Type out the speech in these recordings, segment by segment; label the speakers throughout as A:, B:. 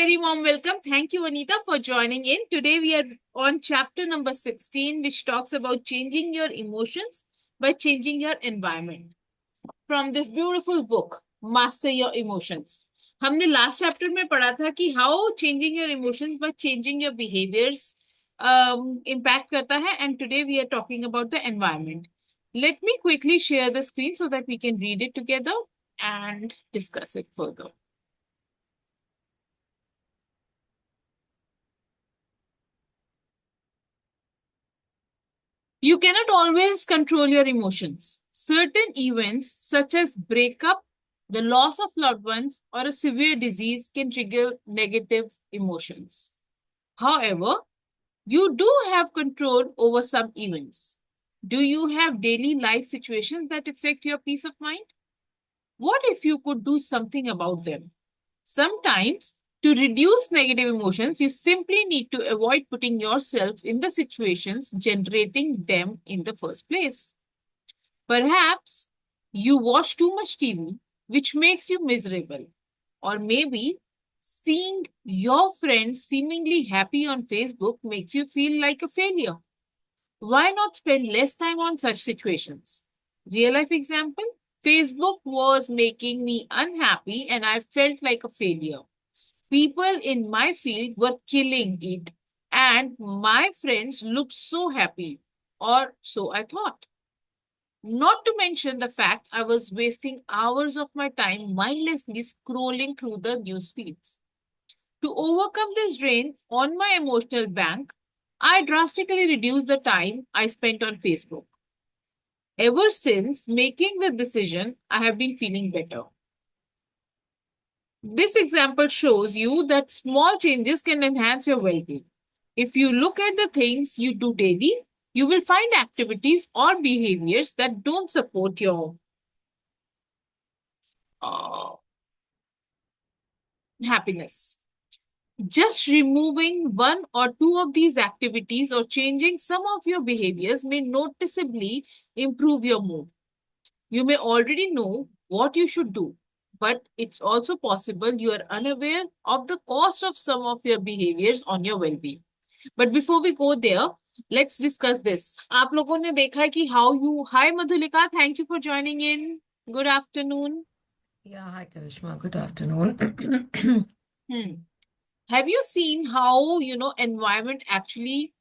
A: very warm welcome. Thank you, Anita, for joining in. Today we are on chapter number 16, which talks about changing your emotions by changing your environment. From this beautiful book, Master Your Emotions. हमने last chapter में पढ़ा था कि how changing your emotions by changing your behaviours impact करता है, and today we are talking about the environment. Let me quickly share the screen so that we can read it together and discuss it further. You cannot always control your emotions. Certain events, such as breakup, the loss of loved ones, or a severe disease, can trigger negative emotions. However, you do have control over some events. Do you have daily life situations that affect your peace of mind? What if you could do something about them? Sometimes, to reduce negative emotions, you simply need to avoid putting yourself in the situations generating them in the first place. Perhaps you watch too much TV, which makes you miserable. Or maybe seeing your friends seemingly happy on Facebook makes you feel like a failure. Why not spend less time on such situations? Real life example, Facebook was making me unhappy and I felt like a failure. People in my field were killing it, and my friends looked so happy, or so I thought. Not to mention the fact I was wasting hours of my time mindlessly scrolling through the news feeds. To overcome this drain on my emotional bank, I drastically reduced the time I spent on Facebook. Ever since making the decision, I have been feeling better. This example shows you that small changes can enhance your well-being. If you look at the things you do daily, you will find activities or behaviors that don't support your happiness. Just removing one or two of these activities or changing some of your behaviors may noticeably improve your mood. You may already know what you should do, but it's also possible you are unaware of the cost of some of your behaviors on your well-being. But before we go there, let's discuss this. आप लोगों ने देखा है कि how you... Hi Madhulika, thank you for joining in. Good afternoon.
B: Yeah, hi Karishma. Good afternoon.
A: Have you seen how, environment actually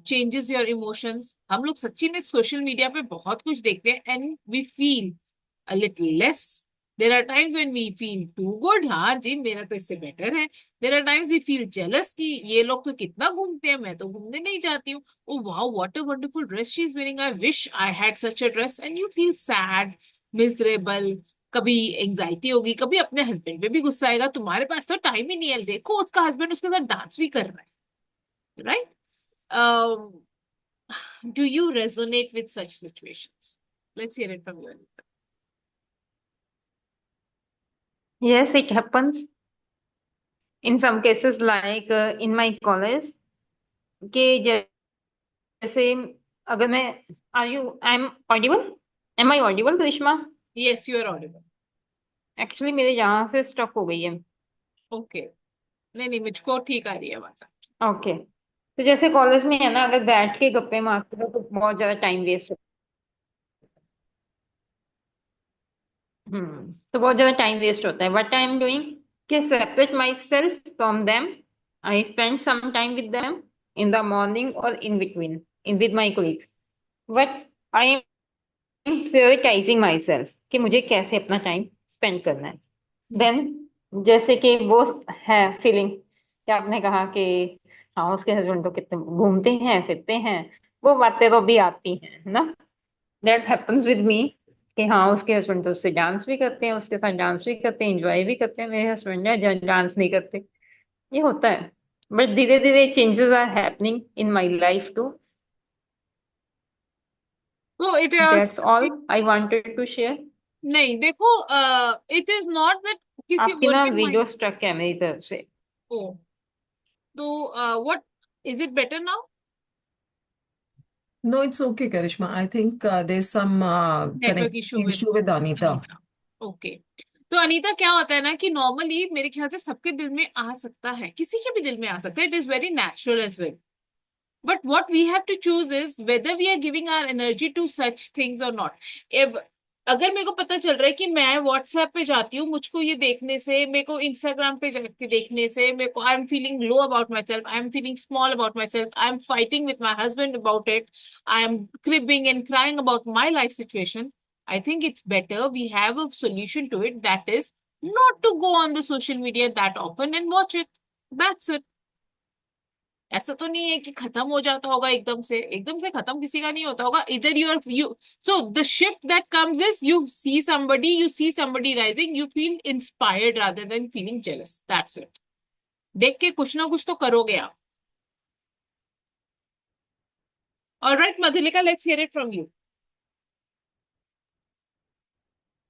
A: changes your emotions? हम लोग सच्ची में सोशल मीडिया पे बहुत कुछ देखते हैं and we feel a little less. There are times when we feel too good. हाँ जी, मेरा तो इससे बेटर है. There are times we feel jealous कि ये लोग तो कितना घूमते हैं, मैं तो घूमने नहीं जाती हूँ. Oh wow, what a wonderful dress she is wearing. I wish I had such a dress. And you feel sad, miserable. कभी एंजाइटी होगी, कभी अपने हस्बैंड पे भी गुस्सा आएगा, तुम्हारे पास तो टाइम ही नहीं है, देखो उसका हस्बैंड उसके साथ डांस भी कर रहा है, right? Do you resonate with such situations? Let's hear it from you, Anita.
C: Yes, it happens. In some cases, like in my college, कि जैसे अगर मैं I'm audible? Am I audible, Krishma?
A: Yes, you are audible.
C: Actually, मेरे यहाँ से stuck हो गई है.
A: Okay. नहीं, मुझको ठीक आ रही है आवाज.
C: Okay. तो जैसे कॉलेज में है ना, अगर बैठ के गप्पे मारते हो तो बहुत ज्यादा टाइम वेस्ट होता है. तो बहुत ज्यादा टाइम वेस्ट होता है. What I am doing कि separate myself from them. I spend some time with them in the morning or in between, with my colleagues. But I am prioritizing myself कि मुझे कैसे अपना टाइम स्पेंड करना है. Then जैसे कि वो है फीलिंग कि आपने कहा कि हाँ उसके हस्बैंड तो कितने घूमते हैं फिरते हैं, वो बातें तो भी आती हैं ना. दैट हैपन्स विद मी कि हाँ उसके हस्बैंड तो उससे डांस भी करते हैं, उसके साथ डांस भी करते हैं, एंजॉय भी करते हैं. मेरे हस्बैंड है डांस नहीं करते. ये होता है. बट धीरे धीरे changes are happening in my life too.
A: So it is
C: that's all I wanted to share.
A: नहीं देखो, it is not that किसी
C: आपकी
A: और
C: ना
A: के
C: वीडियो
A: mind.
C: स्ट्रक है मेरी तरफ से.
A: Oh, तो what is it better now?
B: No, it's okay, Karishma. I think there's some
A: Network
B: connect
A: issue
B: issue with Anita.
A: Okay. तो अनीता क्या होता है ना कि नॉर्मली मेरे ख्याल से सबके दिल में आ सकता है, किसी के भी दिल में आ सकता है, it is very natural as well. But what we have to choose is whether we are giving our energy to such things or not. If अगर मेरे को पता चल रहा है कि मैं व्हाट्सएप पे जाती हूँ, मुझको ये देखने से, मेरे को इंस्टाग्राम पे जाके देखने से मेरे को, I am feeling low about my self, I am feeling small about my self, I am fighting with my husband about it, I am cribbing and crying about my life situation, I think it's better we have a solution to it, that is not to go on the social media that often and watch it. That's it. ऐसा तो नहीं है कि खत्म हो जाता होगा एकदम से खत्म किसी का नहीं होता होगा. इधर you so the shift that comes is you see somebody rising, you feel inspired rather than feeling jealous. That's it. देख के कुछ ना कुछ तो करोगे आप. Alright Madhulika, let's hear it from you.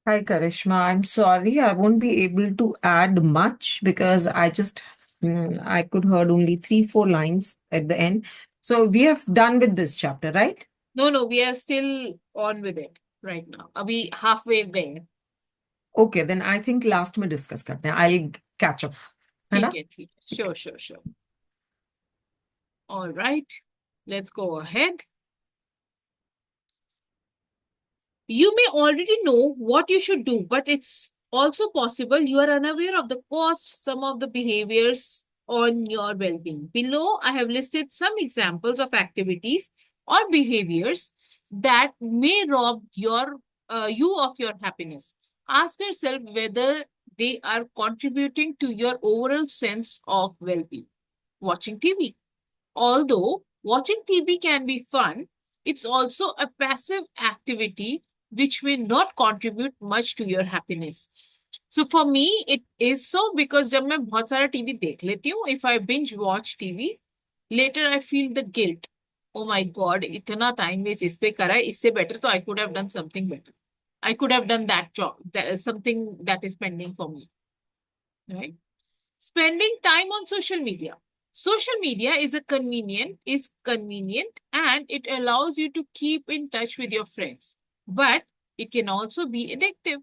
B: Hi, Karishma. I'm sorry, I won't be able to add much because I could heard only 3-4 lines at the end. So we have done with this chapter, right?
A: No, we are still on with it right now. अभी half way गए हैं.
B: Okay, then I think last में discuss करते हैं. I'll catch up. है ना?
A: ठीक है. Sure. Alright, let's go ahead. You may already know what you should do, but it's also possible you are unaware of the cost, some of the behaviors on your well-being. Below, I have listed some examples of activities or behaviors that may rob you of your happiness. Ask yourself whether they are contributing to your overall sense of well-being. Watching TV. Although watching TV can be fun, it's also a passive activity which will not contribute much to your happiness. So for me, it is so because जब मैं बहुत सारा TV देख लेती हूँ, if I binge watch TV, later I feel the guilt. Oh my God, इतना time waste इस पे करा है, इससे बेटर तो I could have done something better. I could have done that job, something that is pending for me, right? Spending time on social media. Social media is convenient and it allows you to keep in touch with your friends, but it can also be addictive.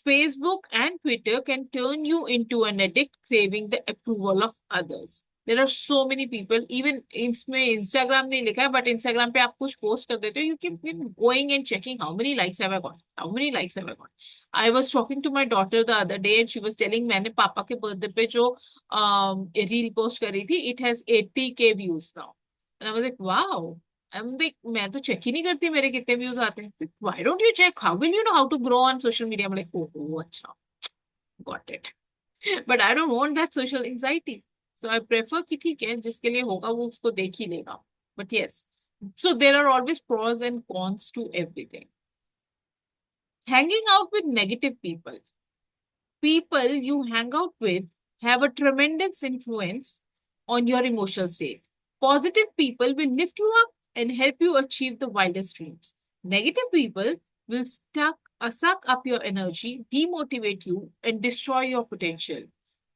A: Facebook and Twitter can turn you into an addict craving the approval of others. There are so many people, even इसमें Instagram नहीं लिखा है, but Instagram पे आप कुछ post कर देते हो, you keep going and checking how many likes have I got, how many likes have I got. I was talking to my daughter the other day and she was telling मैंने पापा के birthday पे जो reel post करी थी, it has 80K views now. And I was like, wow. मैं तो check ही नहीं करती मेरे कितने व्यूज आते हैं. Why don't you check? How will you know how to grow on social media? I'm like, oh, अच्छा, got it. But I don't want that social anxiety. So I prefer कि ठीक है, जिसके लिए होगा वो उसको देख ही लेगा. But yes, so there are always pros and cons to everything. Hanging out with negative people. People you hang out with have a tremendous influence on your emotional state. Positive people will lift you up and help you achieve the wildest dreams. Negative people will suck up your energy, demotivate you, and destroy your potential.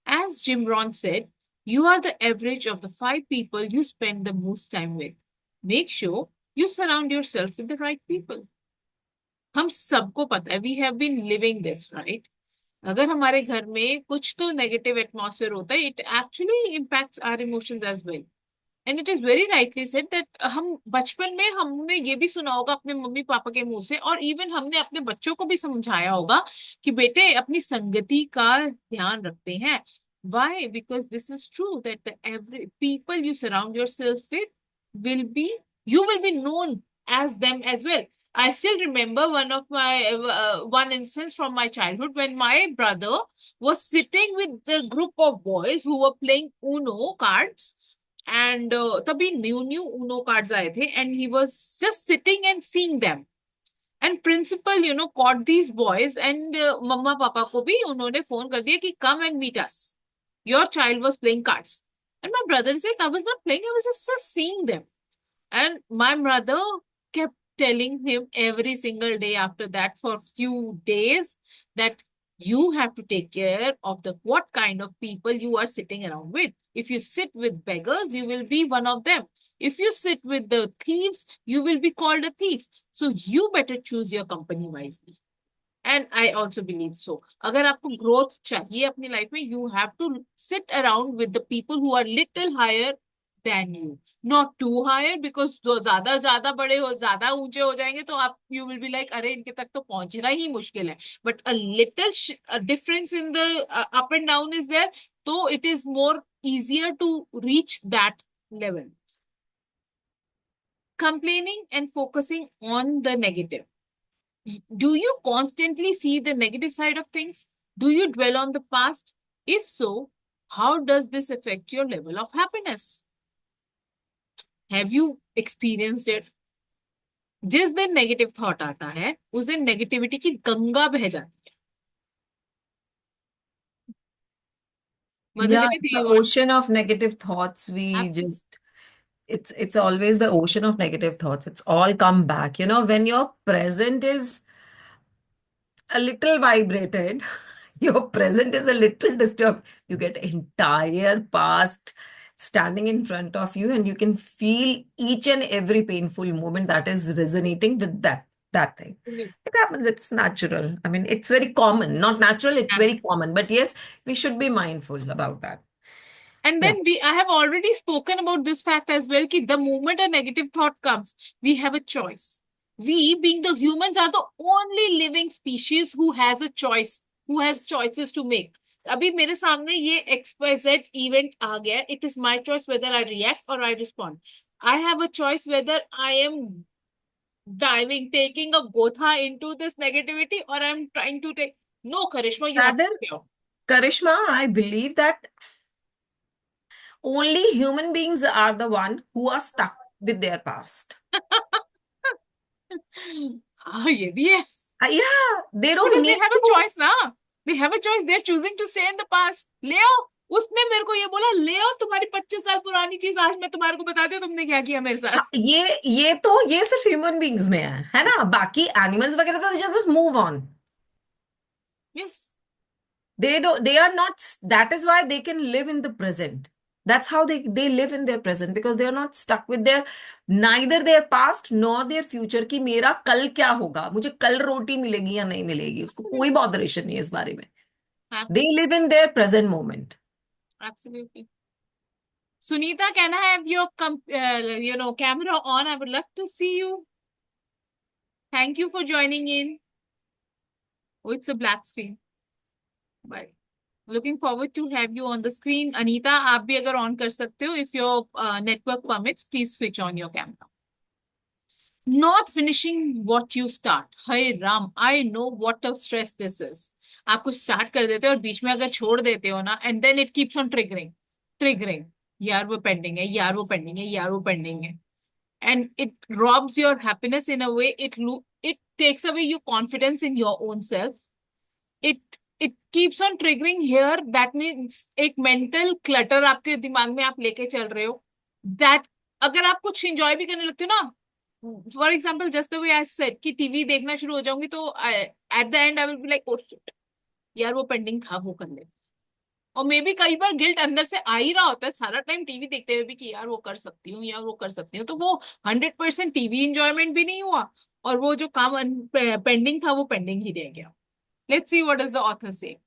A: As Jim Rohn said, you are the average of the 5 people you spend the most time with. Make sure you surround yourself with the right people. हम सबको पता है, we have been living this, right? अगर हमारे घर में कुछ तो नेगेटिव एटमॉस्फेयर होता है, it actually impacts our emotions as well. And it is very rightly said that हम बचपन में हमने ये भी सुना होगा अपने मम्मी पापा के मुंह से, और इवन हमने अपने बच्चों को भी समझाया होगा कि बेटे अपनी संगति का ध्यान रखते हैं. Why? Because this is true that the every people you surround yourself with you will be known as them as well. I still remember one instance from my childhood when my brother was sitting with the group of boys who were playing Uno cards, and तभी new Uno cards आए थे, and he was just sitting and seeing them. And principal, caught these boys, and मम्मा पापा को भी उन्होंने phone कर दिया कि come and meet us. Your child was playing cards. And my brother said, I was not playing, I was just seeing them. And my mother kept telling him every single day after that for few days that you have to take care of what kind of people you are sitting around with. If you sit with beggars, you will be one of them. If you sit with the thieves, you will be called a thief. So you better choose your company wisely. And I also believe so. अगर आपको growth चाहिए अपनी life में, you have to sit around with the people who are little higher than you, not too higher, because जो ज्यादा बड़े हो, ज्यादा ऊंचे हो जाएंगे तो आप you will be like, अरे इनके तक तो पहुंचना ही मुश्किल है. But a little a difference in the up and down is there, so it is more easier to reach that level. Complaining and focusing on the negative. Do you constantly see the negative side of things? Do you dwell on the past? If so, how does this affect your level of happiness? Have you experienced it? जिस दिन negative thought आता है उस दिन negativity की गंगा बह जाती है.
B: Yeah,
A: Madhulika, do
B: it's
A: you
B: an
A: want?
B: ocean of negative thoughts. We
A: Absolutely.
B: just it's always the ocean of negative thoughts. It's all come back. When your present is a little vibrated, your present is a little disturbed, you get entire past standing in front of you, and you can feel each and every painful moment that is resonating with that thing. It happens, it's natural. I mean, it's very common, not natural, it's very common. But yes, we should be mindful about that.
A: And
B: Yeah.
A: then I have already spoken about this fact as well, कि the moment a negative thought comes, we have a choice. We, being the humans, are the only living species who has a choice, who has choices to make. अभी मेरे सामने ये XYZ event आ गया. It is my choice whether I react or I respond. I have a choice whether I am taking a gotha into this negativity, or I'm trying to take. No, Karishma, you have to
B: Rather,
A: stay out.
B: Karishma, I believe that only human beings are the one who are stuck with their past.
A: हाँ, ये भी है.
B: Yeah, they don't
A: Because they
B: need
A: have a
B: to.
A: choice ना. They have a choice. They're choosing to stay in the past. ले आओ. उसने मेरे को ये बोला, ले आओ तुम्हारी 25 साल पुरानी चीज, आज मैं तुम्हारे को बताती हूँ तुमने क्या किया मेरे साथ.
B: हाँ, ये सिर्फ ह्यूमन बींग्स में है ना? बाकी एनिमल्स वगैरह तो just move on.
A: Yes.
B: They are not. That is why they can live in the present. That's how they live in their present, because they are not stuck with neither their past nor their future कि मेरा कल क्या होगा, मुझे कल रोटी मिलेगी या नहीं मिलेगी, उसको कोई बॉदरेशन नहीं है इस बारे में. They live in their present moment.
A: Absolutely. Sunita, can I have your camera on? I would love to see you. Thank you for joining in. Oh, it's a black screen. But looking forward to have you on the screen. Anita, आप भी अगर on कर सकते हो, if your network permits, please switch on your camera. Not finishing what you start. Hey Ram, I know what a stress this is. आप कुछ start कर देते हो और बीच में अगर छोड़ देते हो ना, and then it keeps on triggering. यार वो pending है, यार वो pending है, यार वो pending है. And it robs your happiness in a way. It takes away your confidence in your own self. It keeps on triggering here. That means एक mental clutter आपके दिमाग में आप लेके चल रहे हो. That अगर आप कुछ enjoy भी करने लगते हो ना, for example, just the way I said कि टीवी देखना शुरू हो जाऊंगी तो at the end I will be like, oh shit, यार वो पेंडिंग था, वो कर ले. और मे बी कई बार गिल्ट अंदर से आ ही रहा होता है सारा टाइम टीवी देखते हुए भी कि यार वो कर सकती हूँ, यार वो कर सकती हूँ. तो वो 100% टीवी इंजॉयमेंट भी नहीं हुआ, और वो जो काम पेंडिंग था वो पेंडिंग ही रह गया. Let's see what does the author से.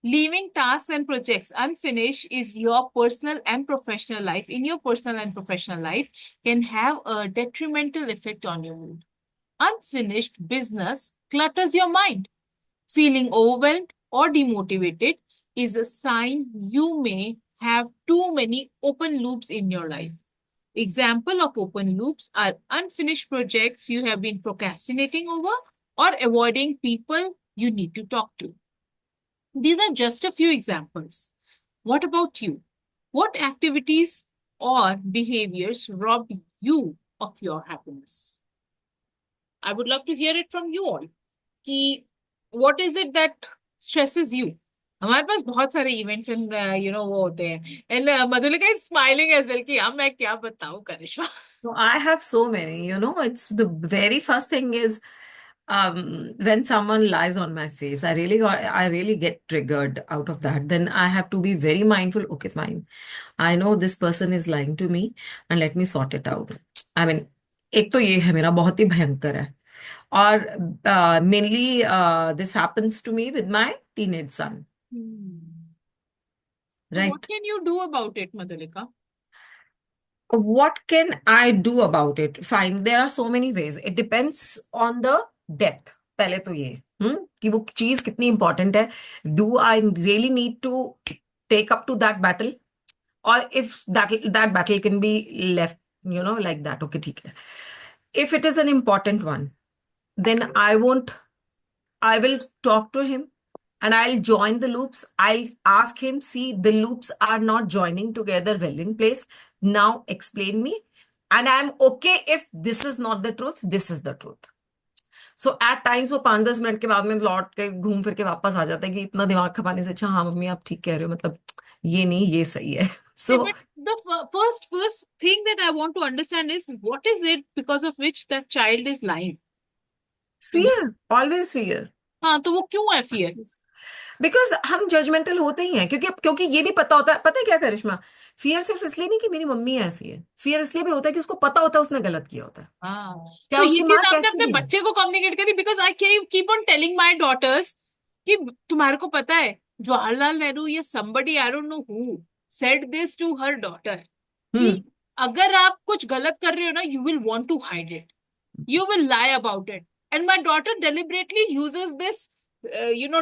A: Leaving tasks and projects unfinished is your personal and professional life. In your personal and professional life can have a detrimental effect on your mood. Unfinished business clutters your mind. Feeling overwhelmed or demotivated is a sign you may have too many open loops in your life. Example of open loops are unfinished projects you have been procrastinating over, or avoiding people you need to talk to. These are just a few examples. What about you? What activities or behaviors rob you of your happiness? I would love to hear it from you all. कि what is it that stresses you? हमारे पास बहुत सारे events and वो होते हैं. And Madhulika is smiling as well कि अब मैं क्या बताऊं करिश्मा.
B: So I have so many, it's the very first thing is when someone lies on my face, I really get triggered out of that. Then I have to be very mindful. Okay, fine. I know this person is lying to me and let me sort it out. I mean, एक तो ये है मेरा बहुत ही भयंकर है. और mainly this happens to me with my teenage son,
A: So what
B: right?
A: can you do about it, Madhulika?
B: What can I do about it? Fine, there are so many ways. It depends on the depth. पहले तो ये कि वो चीज कितनी important है. Do I really need to take up to that battle? Or if that battle can be left, like that. Okay, ठीक है. If it is an important one, then I will talk to him and I'll join the loops. I'll ask him, see, the loops are not joining together well in place. Now explain me. And I'm okay if this is not the truth, this is the truth. So at times वो 5-10 minute के बाद में लौट के घूम फिर के वापस आ जाता है कि इतना दिमाग खपाने से अच्छा, हाँ मम्मी आप ठीक कह रहे हो, मतलब ये नहीं ये सही है.
A: See,
B: So
A: but the first thing that I want to understand is what is it because of which that child is lying?
B: fear, always fear.
A: हाँ, तो वो क्यों है fear?
B: बिकॉज हम जजमेंटल होते ही हैं, क्योंकि ये भी पता है क्या करिश्मा, फियर सिर्फ इसलिए नहीं कि मेरी मम्मी ऐसी है, फियर इसलिए भी होता है कि उसको पता होता है उसने गलत किया होता है,
A: हाँ, तो
B: चाहे
A: ये
B: उसकी
A: चीज
B: माँ
A: आपने
B: कैसी
A: अपने
B: भी हो.
A: बच्चे को कम्युनिकेट करी? Because I keep on telling my daughters कि तुम्हारे को पता है जवाहरलाल नेहरू या somebody I don't know who said this to her daughter कि
B: हम्म.
A: अगर आप कुछ गलत कर रहे हो ना, you will want to hide it, you will lie about it. And my daughter deliberately uses this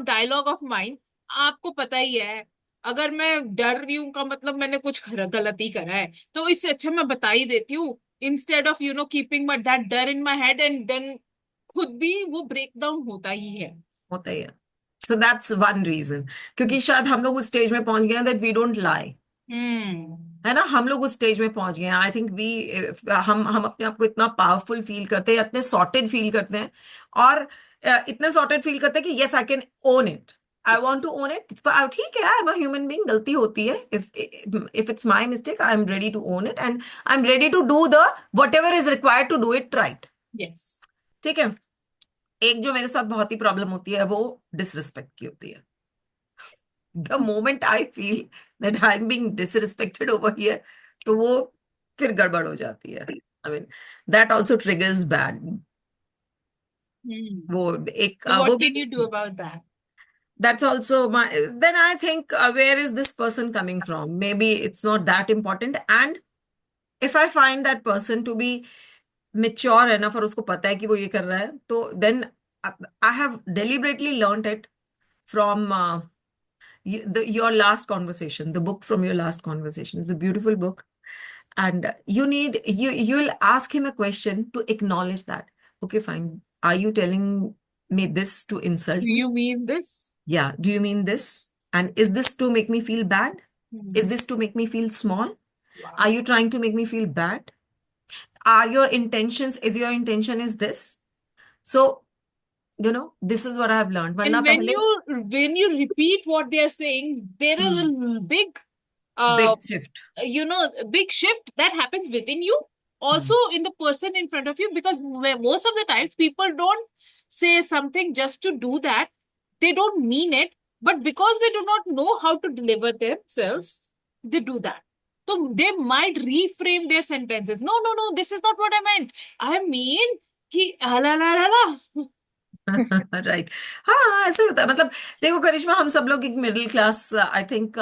A: dialogue of mine. आपको पता ही है, अगर मैं डर रही हूँ का मतलब मैंने कुछ गलती करा है, तो इससे अच्छा मैं बता ही देती हूँ, instead of keeping my that डर इन माई हेड, एंड देन खुद भी वो ब्रेक डाउन होता ही है.
B: होता ही है. सो दैट्स वन रीजन, क्योंकि शायद हम लोग उस स्टेज में पहुंच गए हैं दैट वी डोंट लाई, है ना, हम लोग उस स्टेज में पहुंच गए हैं. आई थिंक हम अपने आप को इतना पावरफुल फील करते हैं, इतने सॉर्टेड फील करते हैं, और इतने सॉर्टेड फील करते हैं कि yes I can own it, I want to own it. ठीक है, I am a human being, गलती होती है. If it's my mistake, I am ready to own it and I am ready to do the whatever is required to do it right.
A: Yes.
B: ठीक है. एक जो मेरे साथ बहुत ही प्रॉब्लम होती है वो डिसरिस्पेक्ट की होती है. The moment I feel that I'm being disrespected over here, तो वो फिर गड़बड़ हो जाती है. I mean, that also triggers bad. वो एक
A: So
B: वो
A: what
B: भी,
A: can you do about that?
B: that's also my, then I think where is this person coming from? Maybe it's not that important. And if I find that person to be mature enough और उसको पता है कि वो ये कर रहा है, तो then I have deliberately learned it from your last conversation, the book from your last conversation. It's a beautiful book. And you'll ask him a question to acknowledge that. Okay, fine. Are you telling me this to insult
A: Do
B: me?
A: you mean this?
B: Yeah. Do you mean this? And is this to make me feel bad? Is this to make me feel small?
A: Wow.
B: Are you trying to make me feel bad? Is your intention is this? So, this is what I have learned.
A: And
B: वरना पहले
A: when you repeat what they are saying, there is a big
B: big shift.
A: big shift that happens within you, also in the person in front of you, because most of the times people don't say something just to do that. They don't mean it, but because they do not know how to deliver themselves, they do that. So they might reframe their sentences. No, this is not what I meant. I mean कि ला ला ला ला.
B: Right. हाँ, ऐसे होता है. मतलब देखो करिश्मा, हम सब लोग एक middle class, I think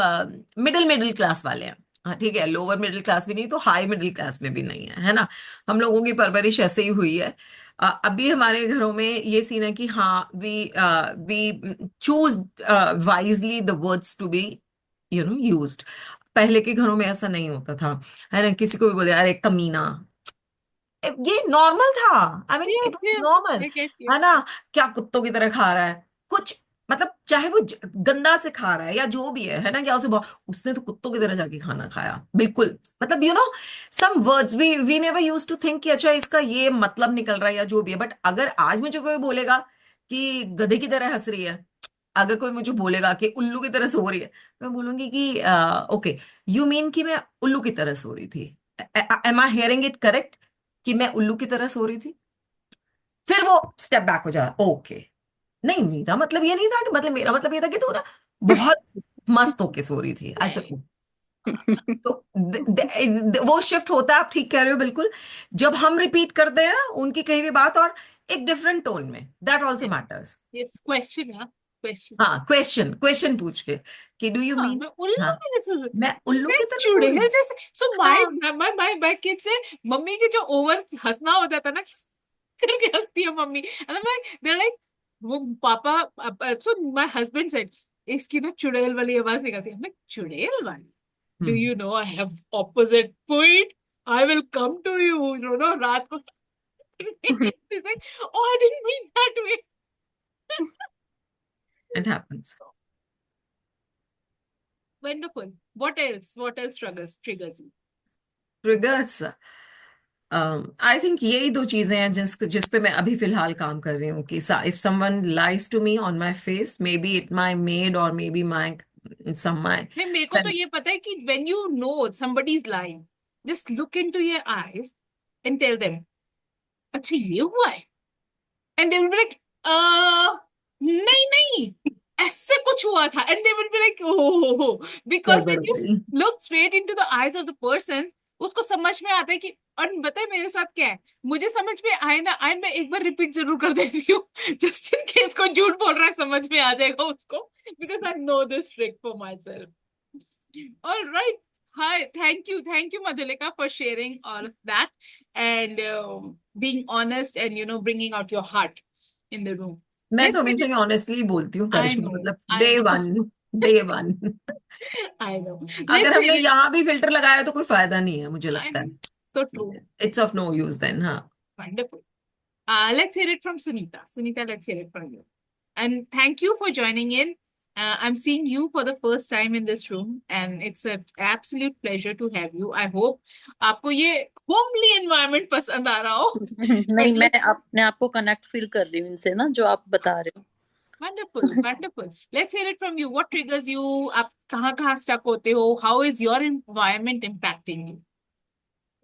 B: middle class वाले हैं. हाँ, ठीक है, लोअर मिडिल क्लास भी नहीं तो हाई मिडिल क्लास में भी नहीं है ना. हम लोगों की परवरिश ऐसे ही हुई है. अभी हमारे घरों में ये सीन है कि हाँ, we choose wisely the words to be used. पहले के घरों में ऐसा नहीं होता था, है ना. किसी को भी बोले अरे कमीना, ये नॉर्मल था. I mean it
A: Yes,
B: was
A: yes,
B: normal,
A: I get you.
B: है ना. क्या कुत्तों की तरह खा रहा है कुछ, मतलब चाहे वो गंदा से खा रहा है या जो भी है ना, क्या उसने तो कुत्तों की तरह जाके खाना खाया, बिल्कुल. मतलब some words we never used to think कि अच्छा इसका ये मतलब निकल रहा है या जो भी है. बट अगर आज मुझे कोई बोलेगा कि गधे की तरह हंस रही है, अगर कोई मुझे बोलेगा कि उल्लू की तरह सो रही है, मैं बोलूंगी कि ओके, यू मीन कि मैं उल्लू की तरह सो रही थी. Am I hearing it correct कि मैं उल्लू की तरह सो रही थी? फिर वो स्टेप बैक हो जाए. ओके, नहीं मेरा मतलब ये नहीं था, कि मतलब मेरा मतलब ये था कि तू ना बहुत मस्त होके सो रही थी, ऐसे. तो वो शिफ्ट होता है. आप ठीक कह रहे हो बिल्कुल. जब हम रिपीट करते हैं उनकी कही हुई बात, और एक डिफरेंट टोन में, that also matters.
A: Yes, question, yeah, question.
B: हाँ, क्वेश्चन क्वेश्चन पूछ के कि डू यू
A: हाँ,
B: मीन।
A: मैं उल्लू
B: हाँ,
A: की तरह सोच,
B: मैं उल्लू
A: मैं
B: की तरह
A: चुड़ैल
B: सोच।
A: जैसे। सो
B: हाँ,
A: माय किड से मम्मी के जो ओवर हंसना हो जाता ना, करके हंसती है मम्मी, एंड देयर लाइक, वो पापा, सो माय हस्बैंड सेड, इसकी ना चुड़ैल वाली आवाज निकलती है। मैं, चुड़ैल वाली? Do
B: hmm,
A: you know I have opposite foot, I will come to you no रात को। He's like, oh, I didn't mean that way.
B: it happens.
A: Wonderful. What else? What else triggers you?
B: Triggers, I think यही दो चीजें हैं जिस पे मैं अभी फिलहाल काम कर रही हूँ कि if someone lies to me on my face, may be it my maid और may be my some my.
A: नहीं, मेरे को तो ये पता है कि when you know somebody is lying, just look into your eyes and tell them, अच्छा ये हुआ है, and they will be like, नहीं नहीं, ऐसे कुछ हुआ था, and they will be like, oh, because
B: गड़बड़
A: when
B: हो
A: you
B: गई।
A: look straight into the eyes of the person, उसको समझ में आता है कि, और बताए मेरे साथ क्या है, मुझे समझ में आए ना आए, मैं एक बार रिपीट जरूर कर देती हूँ, जस्ट इन केस को झूठ बोल रहा है समझ में आ जाएगा उसको, because I know this trick for myself. All right. Hi. Thank you, Madhulika, for sharing all of that and being honest and bringing out your heart in the room.
B: मैं
A: Let's
B: तो
A: get
B: हमेशा
A: it.
B: He honestly बोलती हूँ
A: I
B: Karishma,
A: know.
B: मतलब
A: I
B: day
A: know.
B: One, day one.
A: I know.
B: अगर
A: Let's
B: हमने
A: hear it.
B: यहाँ भी फिल्टर लगाया तो कोई फायदा नहीं है, मुझे
A: I
B: लगता
A: know. So true.
B: है it's of no use then. हाँ,
A: Wonderful. Let's hear it from Sunita. Sunita, let's hear it from you. And thank you for joining in. I'm seeing you for the first time in this room, and it's an absolute pleasure to have you. I hope आपको ये homely environment पसंद आ रहा हो.
D: नहीं, मैं अपने आप को कनेक्ट फील कर रही हूँ इनसे ना, जो आप बता रहे हो।
A: Wonderful, wonderful. Let's hear it from you. What triggers you? आप कहाँ stuck होते हो? How is your environment impacting you?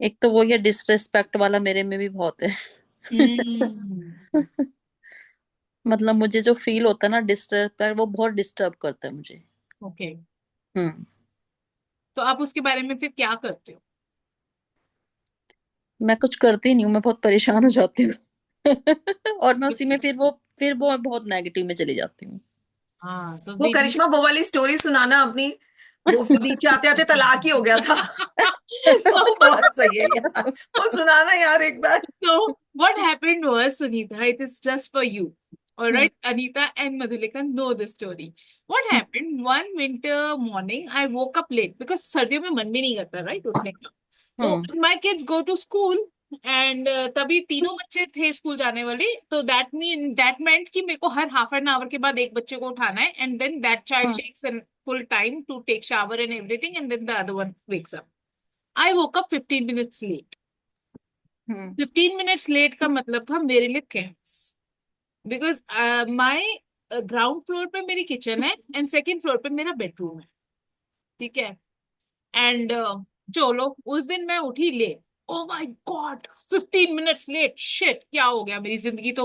D: एक तो वो ये डिसरिस्पेक्ट वाला मेरे में भी बहुत है।
A: Hmm.
D: मतलब मुझे जो फील होता है ना डिसरिस्पेक्ट, वो बहुत डिस्टर्ब करता है मुझे।
A: Okay.
D: हम्म।
A: तो आप उसके बारे में फिर क्या करते हो?
D: मैं कुछ करती नहीं हूँ, मैं बहुत परेशान हो जाती हूँ। और मैं उसी में फिर वो बहुत नेगेटिव में चली जाती हूँ।
A: हाँ, तो
B: वो करिश्मा वो वाली स्टोरी सुनाना अपनी, वो फिर नीचे आते आते तलाक ही हो गया था। वो बहुत सही है यार, वो सुनाना यार एक बार।
A: So what happened was, Sunita, it is just for you. All
D: hmm,
A: right, Anita and Madhulika know the story. What happened, one winter morning, I woke up late because सर्दियों में मन भी नहीं करता, right, उठने का. तो
D: हम्म,
A: my kids go to school and तभी तीनों बच्चे थे स्कूल जाने वाले, तो that meant कि मेरे को हर half an hour के बाद एक बच्चे को उठाना है, and then that child takes a full time to take shower and everything, and then the other one wakes up. I woke up 15 minutes late. 15 minutes late का मतलब था मेरे लिए कैंस, बिकॉज माई ग्राउंड फ्लोर पे मेरी kitchen है and second floor पे मेरा बेडरूम है, ठीक है. एंड चलो उस दिन मैं उठी late. Oh my god, 15 minutes late, shit, क्या हो गया, मेरी जिंदगी तो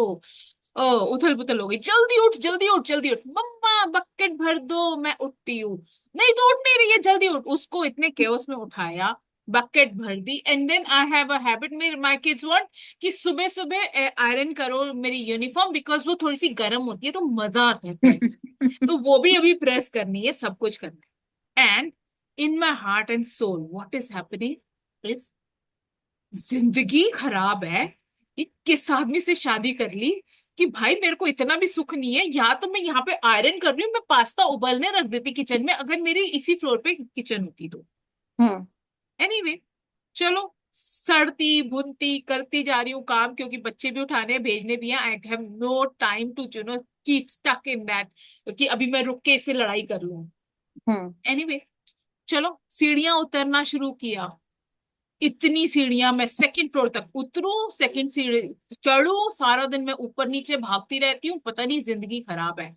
A: उथल पुथल हो गई. जल्दी उठ जल्दी उठ जल्दी उठ, मम्मा बकेट भर दो. मैं उठती हूँ, नहीं तो उठ नहीं रही है, जल्दी उठ. उसको इतने केओस में उठाया, बकेट भर दी, and then I have a habit, मेरे माय किड्स वांट कि सुबह सुबह आयरन करो मेरी यूनिफॉर्म, बिकॉज वो थोड़ी सी गर्म होती है तो मजा आता है पहनने. तो वो भी अभी प्रेस करनी है, सब कुछ करना है. And in my heart and soul what is happening is, जिंदगी खराब है. ये किस आदमी से शादी कर ली कि भाई मेरे को इतना भी सुख नहीं है, या तो मैं यहाँ पे आयरन कर रही हूँ, मैं पास्ता उबलने रख देती किचन में अगर मेरी इसी फ्लोर पे किचन होती तो.
D: हम्म,
A: एनीवे, चलो सड़ती भुनती करती जा रही हूँ काम, क्योंकि बच्चे भी उठाने हैं, भेजने भी हैं. I have no time to keep stuck in that कि अभी मैं रुक के इससे लड़ाई कर लूं.
D: हम्म,
A: एनीवे, चलो सीढ़ियां उतरना शुरू किया. इतनी सीढ़ियां, मैं सेकंड फ्लोर तक उतरू, सेकंड सीढ़ी चढ़ू, सारा दिन मैं ऊपर नीचे भागती रहती हूँ. पता नहीं, जिंदगी खराब है.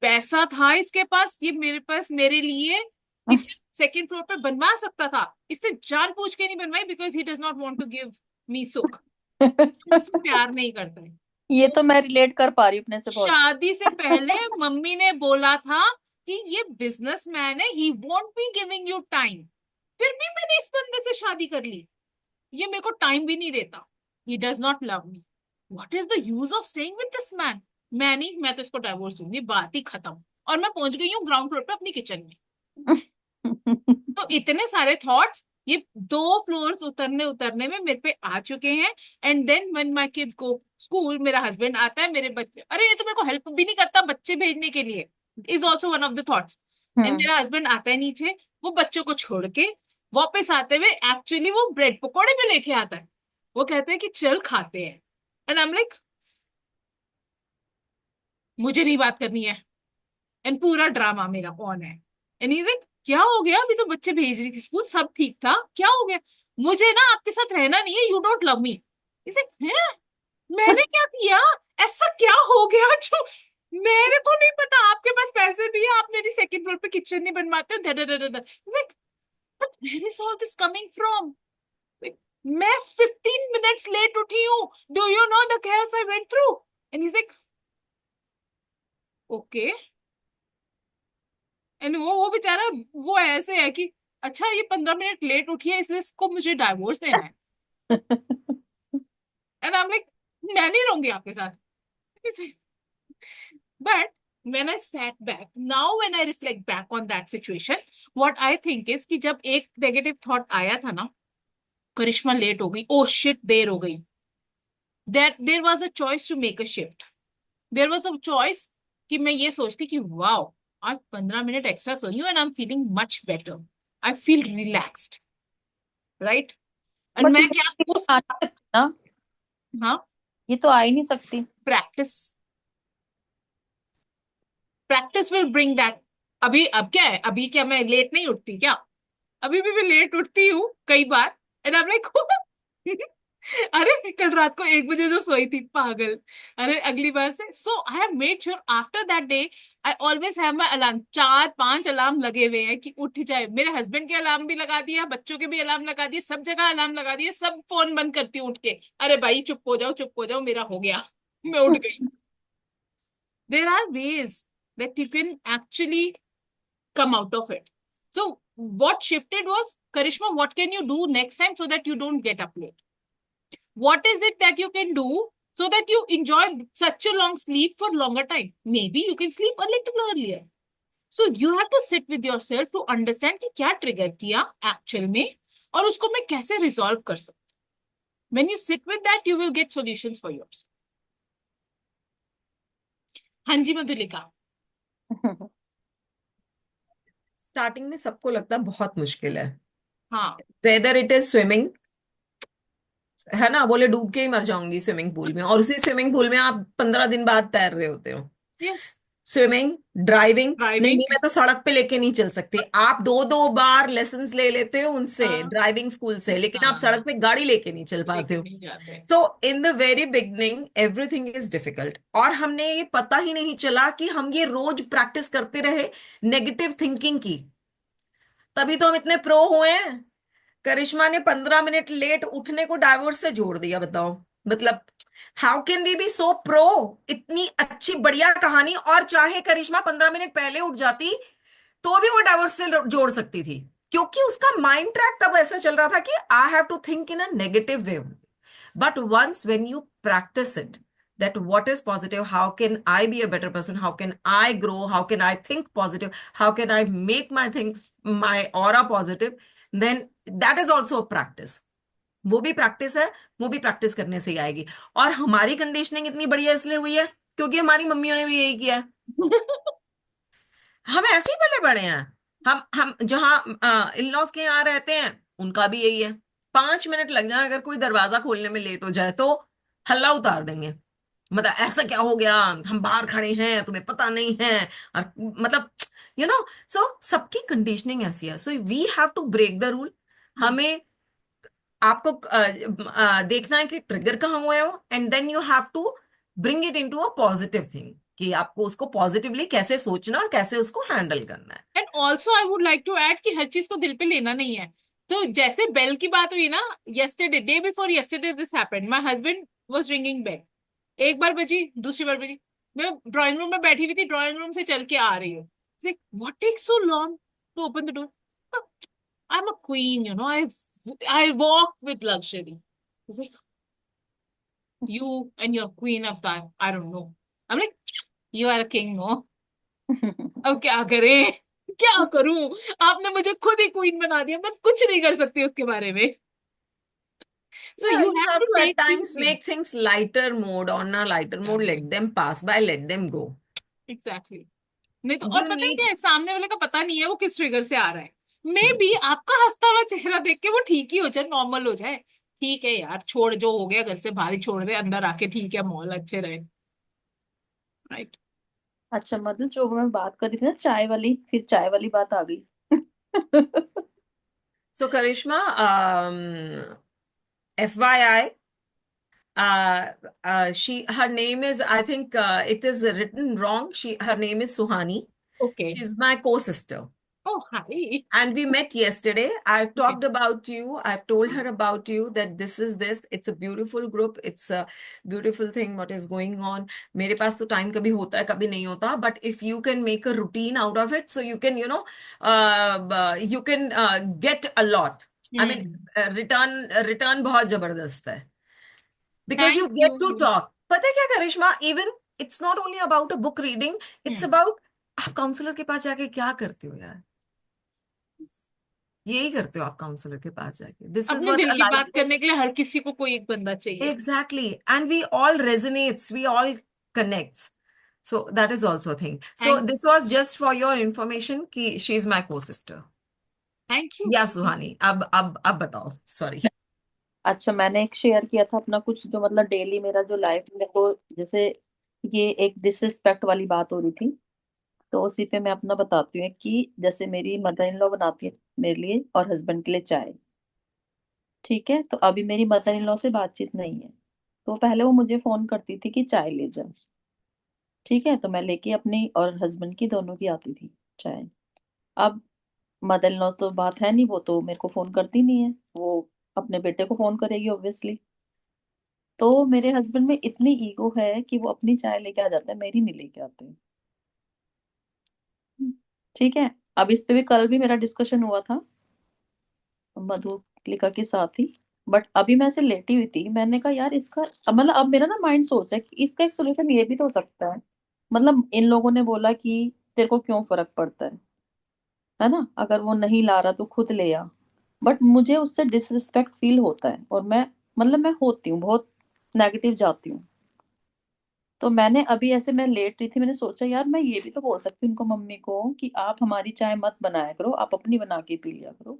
A: पैसा था इसके पास, ये मेरे पास मेरे लिए किचन सेकंड फ्लोर पे बनवा सकता था. इससे जान पूछ के नहीं बनवाई, because he does not want to give me सुख. मुझसे प्यार नहीं करता है.
D: ये तो मैं रिलेट कर पा रही हूँ अपने से बहुत।
A: शादी से पहले मम्मी ने बोला था कि ये बिजनेसमैन है, he won't be giving you time. फिर भी मैंने इस बंदे से शादी कर ली. ये मेरे को टाइम भी नहीं देता. ही does not love me. What is the use of staying with this man? मैं तो इसको डाइवोर्स दूंगी, बात ही खत्म। और मैं पहुंच गई हूँ ग्राउंड फ्लोर पे अपनी किचन में। तो इतने सारे थॉट्स ये 2 फ्लोर्स उतरने उतरने में मेरे पे आ चुके हैं। And then when my kids go school, मेरा हस्बैंड आता है, मेरे बच्चे, अरे ये तो मेरे को हेल्प भी नहीं करता बच्चे भेजने के लिए, is also one of the thoughts. And मेरा हस्बैंड आता है नीचे, वो बच्चों को छोड़ के वापस आते हुए एक्चुअली वो ब्रेड पकौड़े भी लेके आता है। वो कहते हैं कि चल खाते हैं। एंड आई एम लाइक, मुझे नहीं बात करनी है। एंड पूरा ड्रामा मेरा ऑन है। एंड ही लाइक, क्या हो गया? अभी तो बच्चे भेज रही थी स्कूल, सब ठीक था, क्या हो गया? मुझे ना आपके साथ रहना नहीं है, यू डोंट लव मी। इसे हैं, मैंने क्या किया? ऐसा क्या हो गया जो मेरे को नहीं पता? आपके पास पैसे भी है, आप मेरी सेकंड फ्लोर पे किचन नहीं बनवाते हो, like but where is all this coming from? मैं 15 मिनट्स लेट उठी हूँ, do you know the chaos I went through? And he's like, okay. And वो बेचारा, वो ऐसे है कि अच्छा ये 15 मिनट लेट उठी है इसलिए इसको मुझे डाइवोर्स देना है। एंड आई एम लाइक, मैं नहीं रहूंगी आपके साथ। But when I sat back, now when I reflect back on that situation, what I think is कि जब एक नेगेटिव थॉट आया था ना, करिश्मा लेट हो गई, ओ शिट देर हो गई, there was a choice to make a shift. There was a choice कि मैं ये सोचती कि वाओ, आज 15 मिनट एक्स्ट्रा सोई हूँ and I am feeling much better, I feel relaxed, right? And
D: but
A: मैं
D: ये
A: क्या उस,
D: आ नहीं सकती ना,
A: हाँ,
D: ये तो आ ही नहीं सकती।
A: Practice, practice will bring that. अभी अब क्या है, अभी क्या मैं लेट नहीं उठती क्या? अभी भी मैं लेट उठती हूँ कई बार। एंड आई एम लाइक, अरे कल रात को 1 बजे जो सोई थी, पागल। अरे अगली बार से, so I have made sure after that day I always have my alarm, 4-5 alarm लगे हुए हैं कि उठ जाए। मेरे हस्बैंड के अलार्म भी लगा दिया, बच्चों के भी अलार्म लगा दिए, सब जगह अलार्म लगा दिए, सब फोन बंद करती हूँ उठ के, अरे भाई चुप हो जाओ, चुप हो जाओ, मेरा हो गया, मैं उठ गई। There are ways that you can actually come out of it. So what shifted was, Karishma, what can you do next time so that you don't get up late? What is it that you can do so that you enjoy such a long sleep for longer time? Maybe you can sleep a little earlier. So you have to sit with yourself to understand कि क्या trigger किया actual में और उसको मैं कैसे resolve कर सकती। When you sit with that, you will get solutions for yourself. हाँ जी मधुलिका।
B: स्टार्टिंग में सबको लगता है बहुत मुश्किल है,
A: हाँ,
B: वेदर इट इज स्विमिंग, है ना, बोले डूब के ही मर जाऊंगी स्विमिंग पूल में, और उसी स्विमिंग पूल में आप 15 दिन बाद तैर रहे होते हो।
A: yes,
B: स्विमिंग, ड्राइविंग, नहीं
A: driving,
B: नहीं मैं तो सड़क पे लेके नहीं चल सकती। आप 2-2 बार लेसन्स ले लेते हो उनसे,
A: हाँ,
B: ड्राइविंग स्कूल से, लेकिन आप
A: हाँ,
B: सड़क पे गाड़ी लेके नहीं चल पाते
A: लेके
B: हो।
A: नहीं जाते।
B: So in the very beginning everything is difficult, और हमने ये पता ही नहीं चला कि हम ये रोज प्रैक्टिस करते रहे नेगेटिव थिंकिंग की, तभी तो हम इतने प्रो हुए हैं। करिश्मा ने 15 मिनट लेट उठने को डाइवोर्स से जोड़ दिया, बताओ। मतलब how can we be so pro? इतनी अच्छी बढ़िया कहानी, और चाहे करिश्मा 15 मिनट पहले उठ जाती तो भी वो डाइवोर्स से जोड़ सकती थी, क्योंकि उसका माइंड ट्रैक तब ऐसा चल रहा था कि I have to think in a negative way. But once when you practice it, that what is positive, how can I be a better person, how can I grow, how can I think positive, how can I make my things, my aura positive, then that is also a practice। वो भी practice है, वो भी practice करने से ही आएगी। और हमारी कंडीशनिंग इतनी बढ़िया इसलिए हुई है क्योंकि हमारी मम्मियों ने भी यही किया है। हम ऐसे ही पले बड़े हैं। हम जहाँ इन लॉज के यहाँ रहते हैं, उनका भी यही है। 5 मिनट लग जाए अगर कोई दरवाजा खोलने में लेट हो जाए तो हल्ला उतार देंगे, मतलब ऐसा क्या हो गया, हम बाहर खड़े हैं, तुम्हें पता नहीं है। और मतलब सो सबकी कंडीशनिंग ऐसी है। So we have to break the rule. हमें आपको देखना है कि ट्रिगर कहाँ हुए हो, and then you have to bring it into a positive thing, कि आपको उसको पॉजिटिवली कैसे सोचना और कैसे उसको हैंडल करना है।
A: And also I would like to add कि हर चीज को दिल पे लेना नहीं है। तो जैसे बेल की बात हुई ना, yesterday, day before yesterday this happened, my husband was ringing bell, एक बार बजी, दूसरी बार बजी, मैं ड्राइंग रूम में बैठी हुई थी, ड्राइंग रूम से चल के आ रही हूँ, what takes so long to open the door? I am a queen, I walk with luxury. You and your queen of that, I don't know. I'm like, you are a king, no? अब क्या करें? क्या करूं? आपने मुझे खुद ही queen बना दिया, मैं कुछ नहीं कर सकती उसके बारे में. So
B: Yeah,
A: you
B: you
A: have
B: have
A: to
B: to at
A: take few
B: times
A: things.
B: make things lighter mode, on a lighter mode,
A: Exactly.
B: let them pass by, let them go.
A: Exactly. नहीं तो, और
B: You
A: पता है क्या
B: need,
A: है, सामने वाले का पता नहीं है वो किस ट्रिगर से आ रहा है. मे बी आपका हंसता हुआ चेहरा देख के वो ठीक ही हो जाए, नॉर्मल हो जाए. ठीक है यार, छोड़, जो हो गया घर से बाहर ही छोड़ दे, अंदर आके ठीक है, मॉल अच्छे रहे. राइट.
D: अच्छा, मतलब जो मैं बात कर रही थी ना चाय वाली, फिर चाय वाली बात आ गई.
B: so Karishma, FYI, her name is, I think it is written wrong. Her name is Suhani.
A: Okay.
B: She's my co-sister.
A: Oh hi.
B: And we met yesterday. I've
A: okay.
B: talked about you. I've told her about you that this is this. It's a beautiful group. It's a beautiful thing what is going on. मेरे पास तो time कभी होता है, कभी नहीं होता. But if you can make a routine out of it, so you can, you can get a lot. I mean, return बहुत जबरदस्त है. Because you
A: thank
B: get to
A: you.
B: talk. पता है क्या करिश्मा? Even it's not only about a book reading. It's about आप counsellor के पास जाके क्या करते हो यार? यही करते हो आप काउंसलर के पास जाके. दिस इज
A: अपने
B: व्हाट
A: दिल
B: अ
A: की
B: लाइफ.
A: बात करने के लिए हर किसी को कोई एक बंदा चाहिए.
B: Exactly. And we all resonates, we all connects. So that is also a thing. So
A: thank
B: this was just for your information कि she is my co-sister.
A: Thank you.
B: या सुहानी, अब बताओ. सॉरी.
D: अच्छा, मैंने एक शेयर किया था अपना कुछ, जो मतलब डेली मेरा जो लाइफ में को, जैसे ये एक डिसरिस्पेक्ट वाली बात हो रही थी, तो उसी पे मैं अपना बताती हूँ कि जैसे मेरी मदर इन लॉ बनाती है मेरे लिए और हस्बैंड के लिए चाय. ठीक है, तो अभी मेरी मदर इन लॉ से बातचीत नहीं है, तो पहले वो मुझे फोन करती थी कि चाय ले जा. ठीक है, तो मैं लेके अपनी और हस्बैंड की दोनों की आती थी चाय. अब मदर इन लॉ तो बात है नहीं, वो तो मेरे को फोन करती नहीं है, वो अपने बेटे को फोन करेगी ऑब्वियसली. तो मेरे हस्बैंड में इतनी ईगो है कि वो अपनी चाय लेके आ जाते हैं, मेरी नहीं लेके आते हैं. ठीक है. अब इस पे भी कल भी मेरा डिस्कशन हुआ था मधुलिका के साथ ही. बट अभी मैं ऐसे लेटी हुई थी, मैंने कहा यार इसका मतलब, अब मेरा ना माइंड सोच है कि इसका एक सोल्यूशन ये भी तो हो सकता है. मतलब इन लोगों ने बोला कि तेरे को क्यों फर्क पड़ता है ना, अगर वो नहीं ला रहा तो खुद ले आ. बट मुझे उससे डिसरिस्पेक्ट फील होता है, और मैं मतलब मैं होती हूँ बहुत नेगेटिव जाती हूँ. तो मैंने अभी ऐसे, मैं लेट रही थी, मैंने सोचा यार मैं ये भी तो बोल सकती हूँ उनको, मम्मी को, कि आप हमारी चाय मत बनाया करो, आप अपनी बना के पी लिया करो.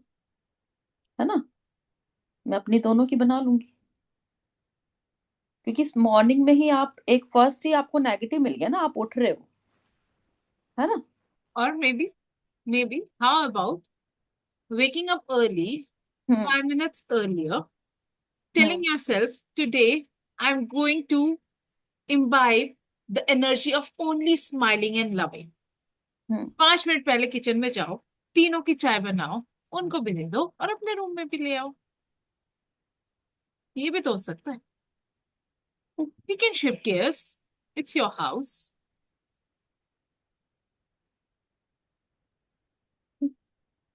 D: है ना, मैं अपनी दोनों की बना लूंगी. क्योंकि मॉर्निंग में ही आप एक फर्स्ट ही आपको नेगेटिव मिल गया ना, आप उठ रहे हो. है ना.
A: और maybe how about waking up early,
D: hmm.
A: 5 minutes earlier, telling
D: hmm.
A: yourself, today I'm going to imbibe the energy of only smiling and loving.
D: Hmm.
A: 5 minute पहले किचन में जाओ, तीनों की चाय बनाओ, उनको भी दे दो और अपने रूम में भी ले आओ. ये भी तो हो सकता है. You can shift gears. It's your house.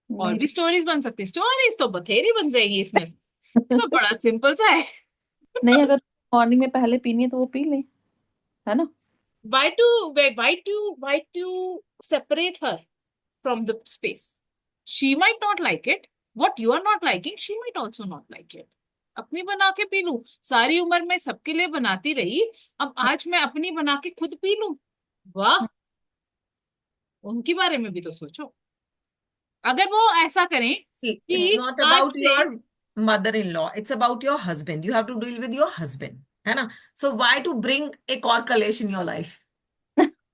A: और
D: मे
A: भी
D: भी.
A: स्टोरीज बन सकती है. स्टोरीज तो बथेरी बन जाएगी इसमें से. ये तो बड़ा सिंपल सा है.
D: नहीं, अगर मॉर्निंग में पहले पीनी है तो वो पी ले. है ना.
A: Why to separate her from the space? She might not like it. What you are not liking, she might also not like it. अपनी बना के पी लूं. सारी उम्र मैं सबके लिए बनाती रही, अब आज मैं अपनी बना के खुद पी लूं. वाह. उनके बारे में भी तो सोचो. अगर वो ऐसा करें
B: See, it's
A: कि
B: not
A: आज
B: about
A: से,
B: your mother-in-law. It's about your husband. You have to deal with your husband. है ना? So why to bring एक और कलेश in your life?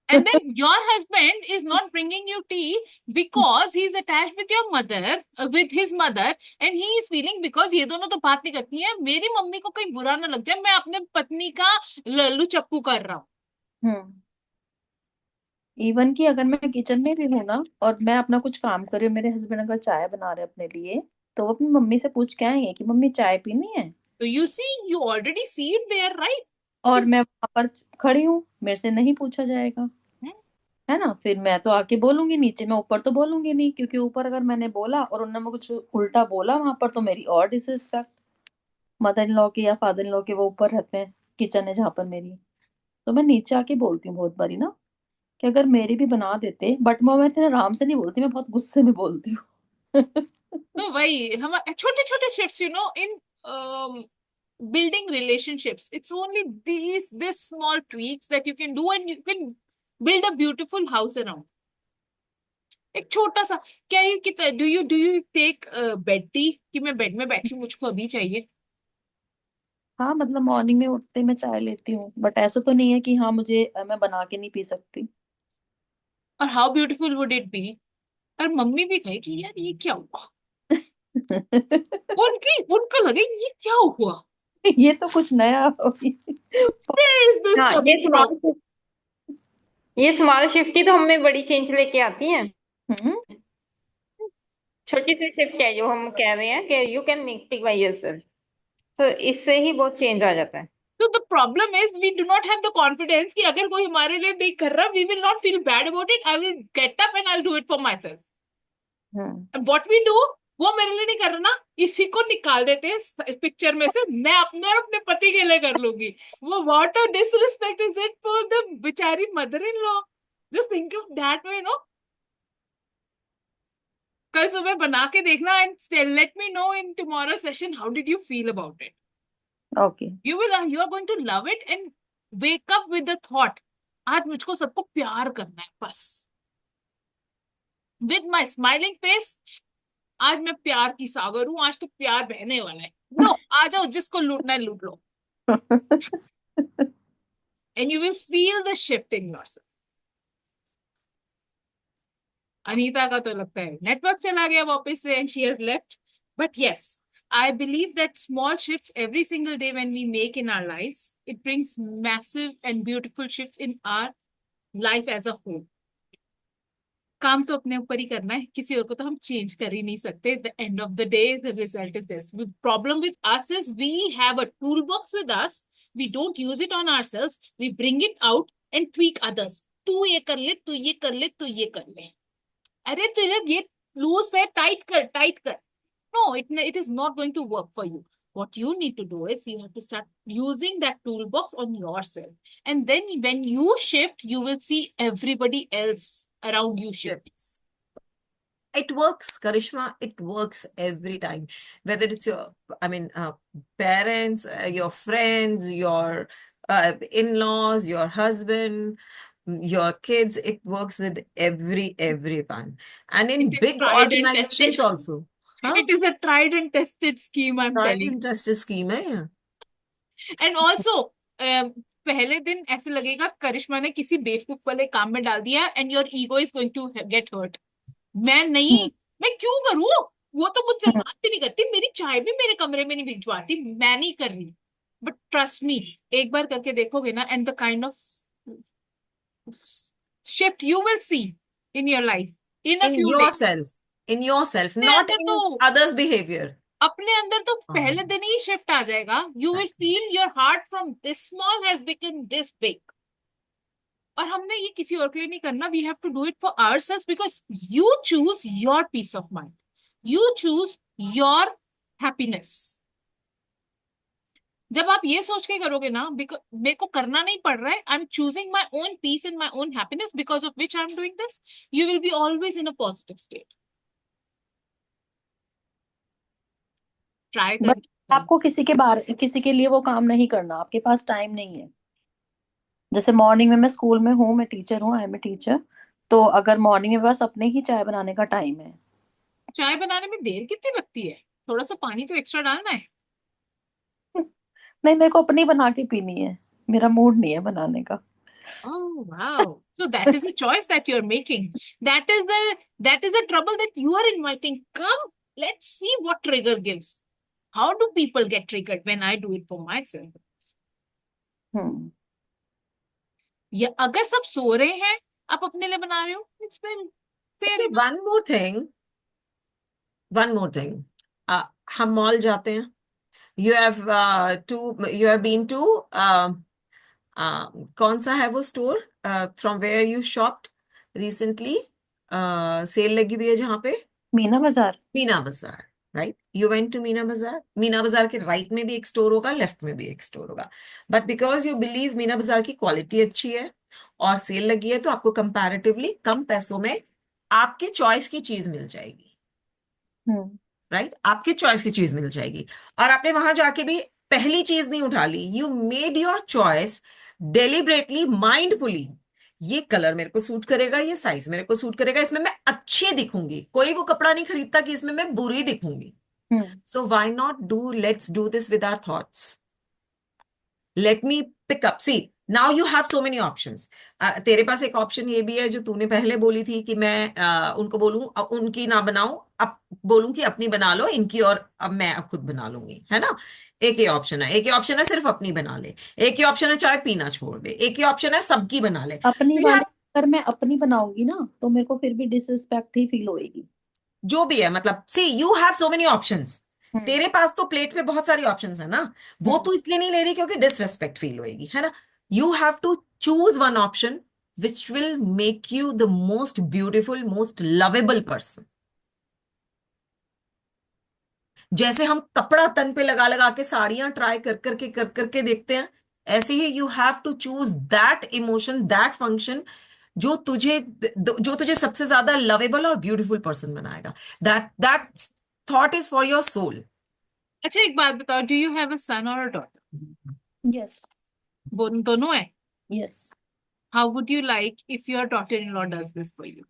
A: and then your husband is not bringing you tea because he's attached with your mother, with his mother, and he is feeling because ये दोनों तो बात नहीं करती हैं, मेरी मम्मी को कहीं बुरा ना लग जाए, मैं अपने पत्नी का लल्लू चप्पू कर रहा हूँ.
D: हम्म. इवन कि अगर मैं किचन में भी हूँ ना, और मैं अपना कुछ काम कर रही हूँ, मेरे हस्बैंड अगर चाय बना रहे हैं अपने लिए, तो वो अपनी मम्मी से पूछ के आएंगे कि मम्मी चाय पीनी है.
A: तो you see, you already see it there, right?
D: और मैं वहां पर खड़ी हूँ, मेरे से नहीं पूछा जाएगा.
A: हम्म.
D: है ना, फिर मैं तो आके बोलूंगी नीचे, मैं ऊपर तो बोलूंगी नहीं, क्योंकि ऊपर अगर मैंने बोला और उन्होंने कुछ उल्टा बोला वहां पर, तो मेरी और डिसरिस्पेक्ट. मदर इन लॉ की या फादर इन लॉ के वो ऊपर रहते हैं, किचन है जहाँ पर मेरी, तो मैं नीचे आके बोलती हूँ बहुत बारी ना कि अगर मेरी भी बना देते, बट मैं इतने आराम से नहीं बोलती, मैं बहुत गुस्से में बोलती हूँ।
A: तो वही हम छोटे छोटे shifts, in building relationships, it's only this small tweaks that you can do and you can build a beautiful house around. एक छोटा सा, क्या यू कितना do you take bed tea कि मैं बेड में बैठी हूँ, मुझको अभी चाहिए?
D: हाँ मतलब मॉर्निंग में उठते मैं चाय लेती हूँ, बट ऐसा तो नहीं है कि हाँ मुझे मैं बना के नहीं पी सकती।
A: और how beautiful would it be, और मम्मी भी कहे कि यार ये क्या हुआ, उनको लगे ये क्या हुआ,
D: ये तो कुछ नया हो
A: where is this
C: हाँ,
A: coming from?
C: ये स्मॉल शिफ्ट ही तो हमें बड़ी चेंज लेके आती है।
D: हम्म।
C: छोटी सी शिफ्ट है जो हम कह रहे हैं कि you can make it by yourself, तो इससे ही बहुत चेंज आ जाता है।
A: So the problem is we do not have the confidence कि अगर कोई हमारे लिए नहीं कर रहा, we will not feel bad about it. I will get up and I'll do it for myself.
D: Hmm.
A: And what we do, वो मेरे लिए नहीं कर रहा ना, इसी को निकाल देते हैं पिक्चर में से, मैं अपने और अपने पति के लिए कर लूंगी। वो what a disrespect is it for the बेचारी mother-in-law? Just think of that way, कल सुबह बना के देखना and let me know in tomorrow's session how did you feel about it.
D: Okay.
A: You are going to love it and wake up with the thought, आज मुझको सबको प्यार करना है बस, with my smiling face, आज मैं प्यार की सागर हूं, आज तो प्यार बहने वाला है। नो, आ जाओ, जिसको लूटना है लूट लो, and you will feel the shift in yourself. Anita का तो लगता है नेटवर्क चला गया वापस से and she has left. But yes, I believe that small shifts every single day when we make in our lives, it brings massive and beautiful shifts in our life as a whole. काम तो अपने ऊपर ही करना है, किसी और को तो हम चेंज कर ही नहीं सकते. The end of the day, the result is this. The problem with us is we have a toolbox with us. We don't use it on ourselves. We bring it out and tweak others. तू ये कर ले, तू ये कर ले, तू ये कर ले. अरे तेरे ये लूज है, टाइट कर, टाइट कर. No, it is not going to work for you. What you need to do is you have to start using that toolbox on yourself. And then when you shift, you will see everybody else around you shift.
B: It works, Karishma. It works every time. Whether it's parents, your friends, your in-laws, your husband, your kids. It works with everyone. And in
A: It is
B: big
A: tried and
B: organizations
A: tested.
B: also. Huh?
A: It is a tried and tested scheme, I'm
B: Tried
A: telling.
B: and tested scheme है.
A: And also, पहले दिन ऐसे लगेगा करिश्मा ने किसी बेवकूफ वाले काम में डाल दिया and your ego is going to get hurt. मैं नहीं, मैं क्यों करूं, वो तो मुझसे बात भी नहीं करती, मेरी चाय भी मेरे कमरे में नहीं भिजवाती, मैं नहीं कर रही. बट ट्रस्ट मी, एक बार करके देखोगे ना, and the kind of shift you will see in your life in a
B: In
A: few days.
B: yourself,
A: अपने
B: not
A: अंदर
B: in
A: तो
B: others' behavior.
A: अपने अंदर तो पहले दिन ही शिफ्ट आ जाएगा. You will feel your heart from this small has become this big. और हमने ये किसी और के लिए नहीं करना. We have to do it for ourselves because you choose your peace of mind. You choose your happiness. जब आप ये सोच के करोगे ना, मेरे को करना नहीं पड़ रहा है, I am choosing my own peace and my own happiness because of which I am doing this, you will be always in a positive state. Try
D: but
A: कर.
D: आपको किसी के लिए वो काम नहीं करना, आपके पास टाइम नहीं है. जैसे मॉर्निंग में मैं स्कूल में हूँ, मैं टीचर हूँ, आई एम ए टीचर. तो अगर मॉर्निंग में बस अपने ही चाय बनाने का टाइम है.
A: चाय बनाने में देर कितनी लगती है, थोड़ा सा पानी तो एक्स्ट्रा डालना है.
D: नहीं, मेरे को अपनी बना के पीनी है, मेरा मूड नहीं है बनाने का.
A: Oh wow. So that is a choice that you're making. That is a trouble that you are inviting. Come, let's see what trigger gives. How do people get triggered when I do it for myself? या अगर सब सो रहे हैं, आप अपने लिए बना रहे हो, it's very fair
B: Okay,
A: enough.
B: one more thing. हम मॉल जाते हैं. You have been to कौन सा है वो store from where you shopped recently? Sale लगी हुई है जहाँ पे,
D: Meena Bazaar.
B: Meena Bazaar. Right? You went to Meena Bazaar, Meena बाजार के राइट में भी एक स्टोर होगा, लेफ्ट में भी एक स्टोर होगा, but because you believe Meena बाजार की क्वालिटी अच्छी है और सेल लगी है, तो आपको कंपैरेटिवली कम पैसों में आपके चॉइस की चीज मिल जाएगी।
D: हम्म।
B: राइट? आपके चॉइस की चीज मिल जाएगी। और आपने वहां जाके भी पहली चीज नहीं उठा ली, you made your choice deliberately, mindfully. ये कलर मेरे को सूट करेगा, ये साइज मेरे को सूट करेगा, इसमें मैं अच्छी दिखूंगी। कोई वो कपड़ा नहीं खरीदता कि इसमें मैं बुरी दिखूंगी।
D: हम्म।
B: So why not let's do this with our thoughts. Let me pick up. See, now you have so many options. तेरे पास एक ऑप्शन ये भी है जो तूने पहले बोली थी कि मैं उनको बोलूं, उनकी ना बनाऊं, अब बोलूं कि अपनी बना लो इनकी, और अब मैं अब खुद बना लूंगी, है ना? एक ही ऑप्शन है, एक ही ऑप्शन है सिर्फ अपनी बना ले, एक ही ऑप्शन है चाय पीना छोड़ दे, एक ही ऑप्शन है सबकी बना ले।
D: अपनी
B: तो
D: वाली
B: यार
D: अगर मैं अपनी बनाऊंगी ना तो मेरे को फिर भी डिसरिस्पेक्ट ही फील होएगी।
B: जो भी है, मतलब see you have so many options.
D: Hmm.
B: तेरे पास तो प्लेट पे बहुत सारी ऑप्शंस है ना, वो
D: हम्म।
B: तू इसलिए नहीं ले रही क्योंकि डिसरेस्पेक्ट फील होएगी, है ना? You have to choose one option which will make you the most beautiful, most lovable person. जैसे हम कपड़ा तन पे लगा लगा के साड़ियां ट्राई कर करके देखते हैं, ऐसे ही you have to choose that emotion, that function जो तुझे सबसे ज्यादा लवेबल और ब्यूटीफुल पर्सन बनाएगा। That thought is for your soul.
A: अच्छा एक बात बताओ, do you have a son or a daughter?
D: Yes.
A: दोनों है?
D: Yes.
A: How would you like if your daughter in law does this for you?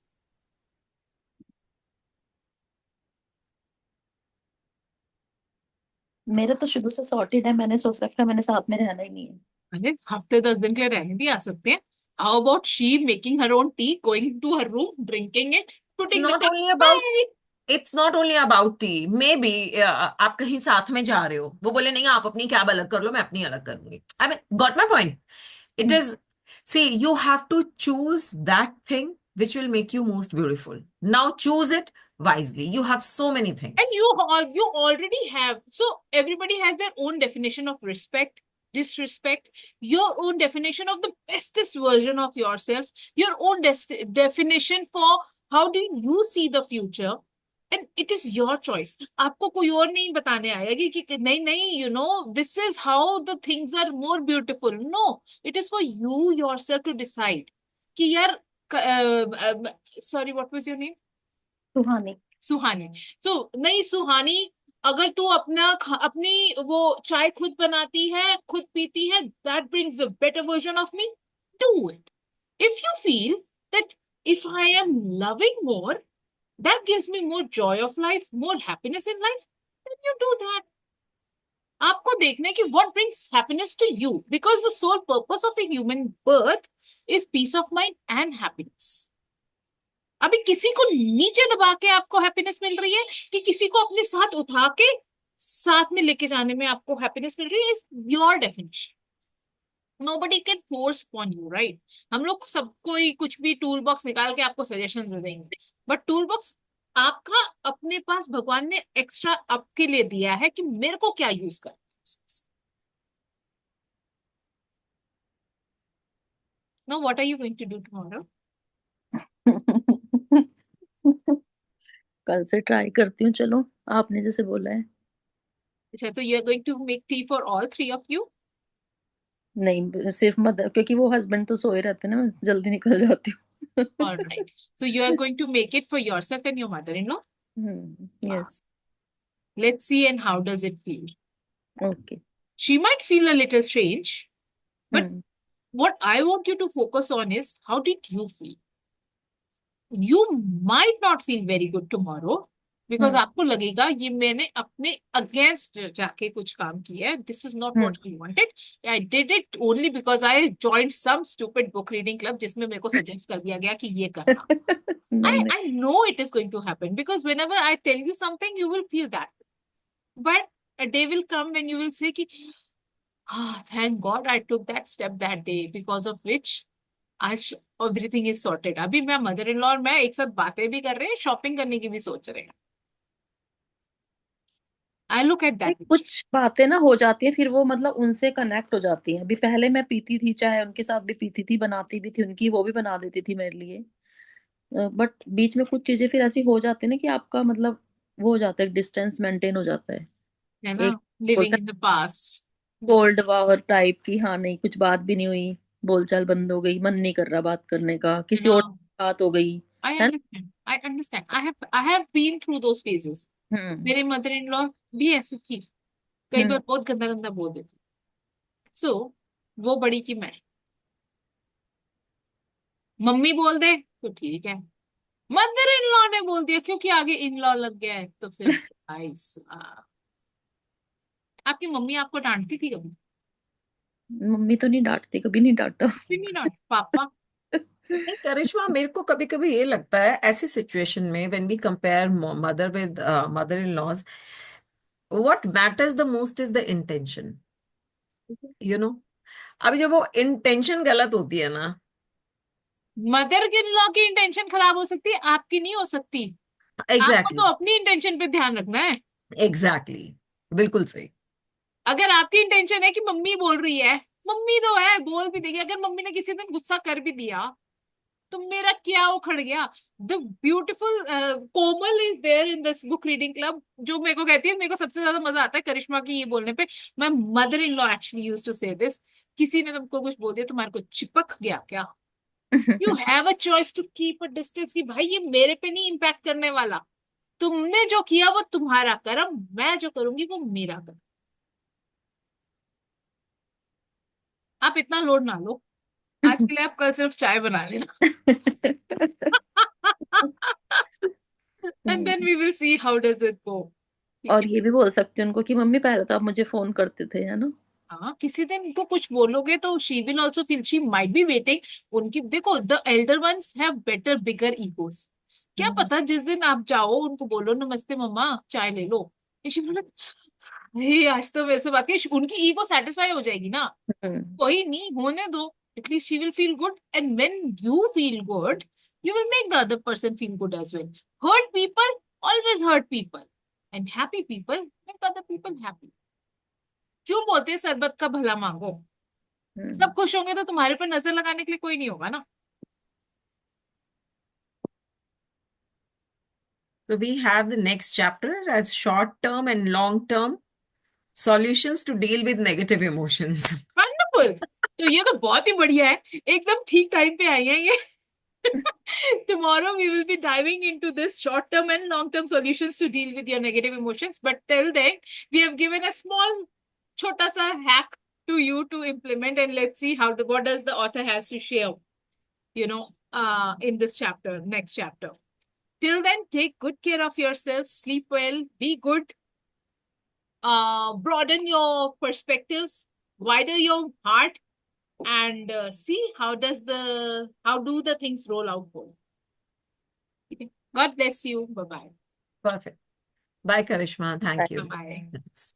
D: मेरा तो शुरू से सॉर्टेड है, मैंने सोच रखा है मैंने साथ में रहना ही नहीं है।
A: अरे हफ्ते 10 दिन के लिए रहने भी आ सकते हैं। How about she making her own tea, going to her room, drinking it,
B: it's
A: putting the
B: not
A: cup
B: only about
A: by.
B: It's not only about tea, maybe आप कहीं साथ में जा रहे हो, वो बोले नहीं आप अपनी कैब अलग कर लो, मैं अपनी अलग करूंगी। I mean got my point? It is, see, you have to choose that thing which will make you most beautiful. Now choose it wisely. You have so many
A: And
B: things.
A: you already have. So everybody has their own definition of respect, disrespect, your own definition of the bestest version of yourself, your own definition for how do you see the future. And it is your choice. आपको कोई और नहीं बताने आएगा कि नहीं नहीं, you know, this is how the things are more beautiful. No, it is for you yourself to decide कि यार, sorry, what was your name?
D: सुहानी।
A: सुहानी। सो नहीं सुहानी, अगर तू अपनी वो चाय खुद बनाती है, खुद पीती है, that brings a better version of me, do it. If you feel that if I am loving more, that gives me more joy of life, more happiness in life, then you do that. आपको देखना है कि what brings happiness to you, because the sole purpose of a human birth is peace of mind and happiness. अभी किसी को नीचे दबा के आपको हैप्पीनेस मिल रही है कि किसी को अपने साथ उठा के साथ में लेके जाने में आपको हैप्पीनेस मिल रही है, is your definition. Nobody can force upon you, right? हम लोग सबको ही कुछ भी टूल बॉक्स निकाल के आपको सजेशन दे देंगे, बट टूल बॉक्स आपका अपने पास भगवान ने एक्स्ट्रा आपके लिए दिया है कि मेरे को क्या यूज करना है। No, what are you going to do tomorrow?
D: कल से ट्राई करती हूँ, चलो आपने जैसे बोला है।
A: अच्छा, तो you are going to make tea for all three of you?
D: नहीं, सिर्फ मदर, क्योंकि वो हस्बैंड तो सोए रहते हैं ना, मैं जल्दी निकल जाती हूँ।
A: All right. So you are going to make it for yourself and your mother-in-law?
D: Yes.
A: Let's see, and how does it feel?
D: Okay.
A: She might feel a little strange, but
D: hmm.
A: what I want you to focus on is how did you feel? You might not feel very good tomorrow because आपको लगेगा ये मैंने अपने against जाके कुछ काम किया है. This is not what I wanted. I did it only because I joined some stupid book reading club जिसमें मेरे को suggest कर दिया गया कि ये करना.
D: नहीं
A: I know it is going to happen because whenever I tell you something, you will feel that. But a day will come when you will say कि thank God I took that step that day because of which आज everything is sorted. अभी मैं mother in law और मैं एक साथ बातें भी कर रहे हैं, शॉपिंग करने की भी सोच रहे हैं. I look at that.
D: कुछ बातें ना हो जाती है, फिर वो मतलब उनसे कनेक्ट हो जाती है। अभी पहले मैं पीती थी चाय, उनके साथ भी पीती थी, बनाती भी थी उनकी, वो भी बना देती थी मेरे लिए। बट बीच में कुछ चीजें फिर ऐसी हो जाती है ना कि आपका मतलब वो हो जाता है, डिस्टेंस मेंटेन हो जाता
A: है ना,
D: एक
A: लिविंग
D: होता
A: इन द पास्ट.
D: है कोल्ड वॉर टाइप की, हाँ नहीं कुछ बात भी नहीं हुई, बोलचाल बंद हो गई, मन नहीं कर रहा बात करने का,
A: You
D: किसी और
A: know,
D: से बात हो गई,
A: I
D: है ना।
A: understand. I understand. I have been through those phases.
D: हम्म।
A: मेरे मदर इन लॉ भी ऐसी थी, कई
D: हम्म।
A: बार बहुत गंदा गंदा बोल देती. सो वो बड़ी की मैं, मम्मी बोल दे तो ठीक है, मदर इन लॉ ने बोल दिया क्योंकि आगे इन लॉ लग गया है तो फिर भाई साहब. आपकी मम्मी आपको डांटती थी कभी?
D: मम्मी तो नहीं डांटती, कभी नहीं डांटा।
A: फिर नहीं डांट पापा?
B: नहीं करिश्मा, मेरे को कभी कभी ये लगता है ऐसी सिचुएशन में when we compare mother with mother in laws, what matters the most is the intention, you know. अभी जब वो इंटेंशन गलत होती है ना।
A: मदर इन लॉ की इंटेंशन खराब हो सकती है, आपकी नहीं हो सकती. आपको
B: एग्जैक्टली
A: तो अपनी इंटेंशन पे ध्यान रखना है.
B: एग्जैक्टली, बिल्कुल सही।
A: अगर आपकी इंटेंशन है कि मम्मी बोल रही है, मम्मी तो है बोल भी देगी, अगर मम्मी ने किसी दिन गुस्सा कर भी दिया तो मेरा क्या उखड़ गया. The beautiful Komal is there in this book reading club, जो मेरे को कहती है मेरे को सबसे ज्यादा मजा आता है करिश्मा की ये बोलने पे. My mother in law actually used to say this, किसी ने तुमको कुछ बोल दिया तुम्हारे को चिपक गया क्या, you have a choice to keep a distance, कि भाई ये मेरे पे नहीं इम्पैक्ट करने वाला, तुमने जो किया वो तुम्हारा कर्म, मैं जो करूंगी वो मेरा कर्म. आप इतना लोड ना लो, आज के लिए आप कल सिर्फ चाय बना लेना. And then we will see how does it go. ठीक
D: और
A: है.
D: ये भी बोल सकते हैं उनको कि मम्मी पहले तो आप मुझे फोन करते थे, है ना।
A: हाँ, किसी दिन उनको कुछ बोलोगे तो she will also feel, she might be waiting. उनकी देखो, the elder ones have better bigger egos. क्या
D: हम्म।
A: पता जिस दिन आप जाओ उनको बोलो नमस्ते मम्मा चाय ले लो, शी बोले हे आज तो मेरे से बात की, उनकी ईगो सेटिस्फाई हो जाएगी ना.
D: हम्म।
A: कोई नहीं, होने दो. At least she will feel good, and when you feel good you will make the other person feel good as well. Hurt people always hurt people, and happy people make other people happy. क्यों बोलते हैं सरबत का भला मांगो, सब खुश होंगे तो तुम्हारे पर नजर लगाने के लिए कोई नहीं होगा ना.
B: So we have the next chapter as short term and long term solutions to deal with negative emotions.
A: Wonderful. तो ये तो बहुत ही बढ़िया है, एकदम ठीक टाइम पे आई है ये. Tomorrow we will be diving into this short term and long term solutions to deal with your negative emotions. But till then, we have given a small chota sa hack to you to implement, and let's see what does the author has to share, in this chapter, next chapter. Till then, take good care of yourself, sleep well, be good, broaden your perspectives, widen your heart, and see how do the things roll out for you. Okay. God bless you. Bye bye.
B: Perfect. Bye, Karishma. Thank you.
A: Bye bye.
B: Thanks.